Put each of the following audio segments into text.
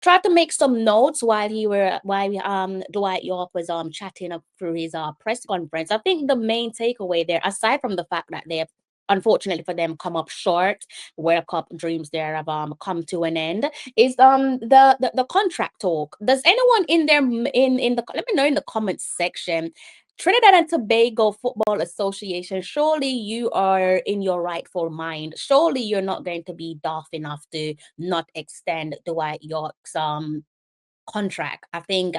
tried to make some notes while Dwight Yorke was chatting up through his press conference. I think the main takeaway there, aside from the fact that they have unfortunately for them come up short, World Cup dreams there have come to an end, is the contract talk. Does anyone in there in the let me know in the comments section, Trinidad and Tobago Football Association, surely you are in your rightful mind. Surely you're not going to be daft enough to not extend Dwight Yorke's contract. I think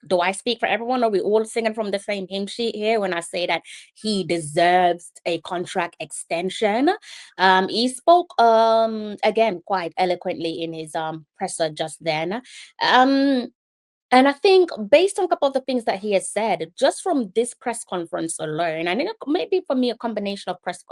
do I speak for everyone? Are we all singing from the same hymn sheet here when I say that he deserves a contract extension? He spoke again quite eloquently in his presser just then. Um and I think based on a couple of the things that he has said, just from this press conference alone, and maybe for me a combination of press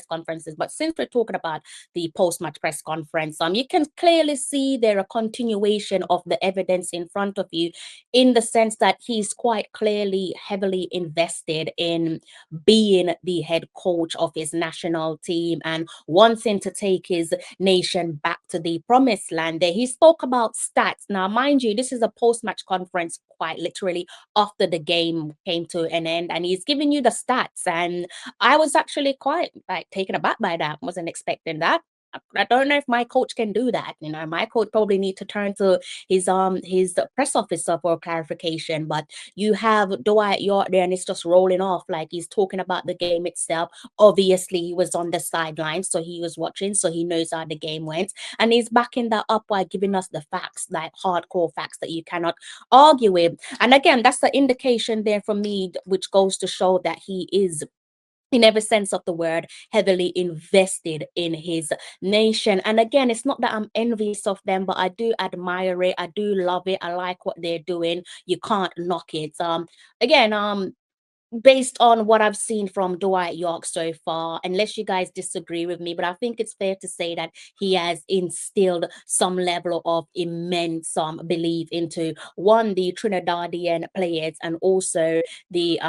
conferences, but since we're talking about the post-match press conference, you can clearly see there a continuation of the evidence in front of you, in the sense that he's quite clearly heavily invested in being the head coach of his national team and wanting to take his nation back to the promised land. There, he spoke about stats. Now, mind you, this is a post-match conference, quite literally after the game came to an end, and he's giving you the stats. And I was actually quite like taken aback by that. Wasn't expecting that. I don't know if my coach can do that. You know, my coach probably need to turn to his press officer for clarification. But you have Dwight Yorke there, and it's just rolling off like he's talking about the game itself. Obviously, he was on the sidelines, so he was watching, so he knows how the game went, and he's backing that up by giving us the facts, like hardcore facts that you cannot argue with. And again, that's the indication there for me, which goes to show that he is, in every sense of the word, heavily invested in his nation. And again, it's not that I'm envious of them, but I do admire it. I do love it. I like what they're doing. You can't knock it. Again, based on what I've seen from Dwight Yorke so far, unless you guys disagree with me, but I think it's fair to say that he has instilled some level of immense belief into one, the Trinidadian players, and also the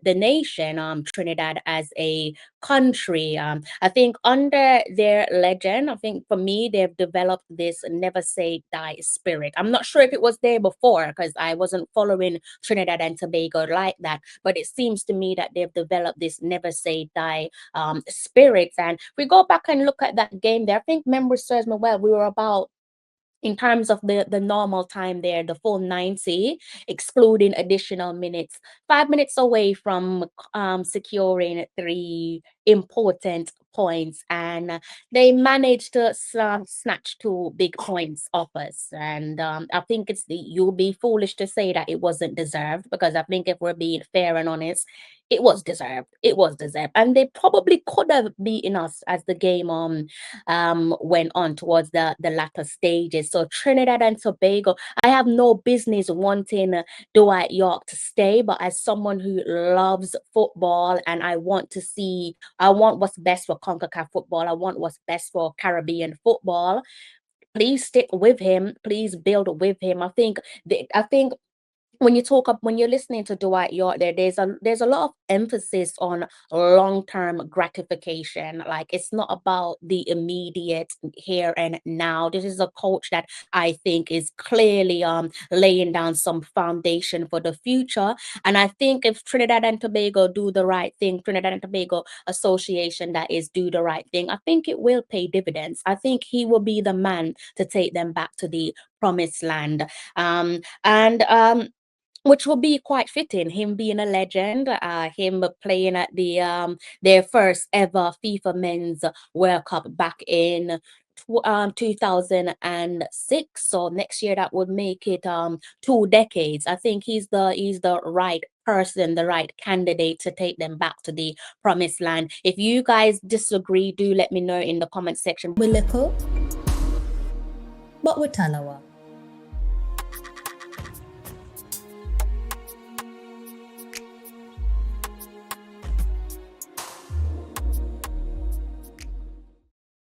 nation, Trinidad as a country. I think under their legend, I think for me, they've developed this never say die spirit. I'm not sure if it was there before because I wasn't following Trinidad and Tobago like that, but it seems to me that they've developed this never say die spirit. And we go back and look at that game there. I think memory serves me well. We were about, in terms of the normal time there, the full 90, excluding additional minutes, 5 minutes away from securing 3 important points, and they managed to snatch 2 big points off us. And I think you'll be foolish to say that it wasn't deserved, because I think if we're being fair and honest, it was deserved. It was deserved, and they probably could have beaten us as the game went on towards the latter stages. So Trinidad and Tobago, I have no business wanting Dwight Yorke to stay, but as someone who loves football and I want what's best for CONCACAF football, I want what's best for Caribbean football, please stick with him, please build with him. I think when you're listening to Dwight Yorke there's a lot of emphasis on long-term gratification. Like, it's not about the immediate here and now. This is a coach that I think is clearly laying down some foundation for the future. And I think if Trinidad and Tobago do the right thing, Trinidad and Tobago Association, that is, do the right thing, I think it will pay dividends. I think he will be the man to take them back to the promised land. And which will be quite fitting, him being a legend, him playing at their first ever FIFA Men's World Cup back in 2006. So next year that would make it 2 decades. I think he's the right person, the right candidate to take them back to the promised land. If you guys disagree, do let me know in the comment section. We little, but we Talawa.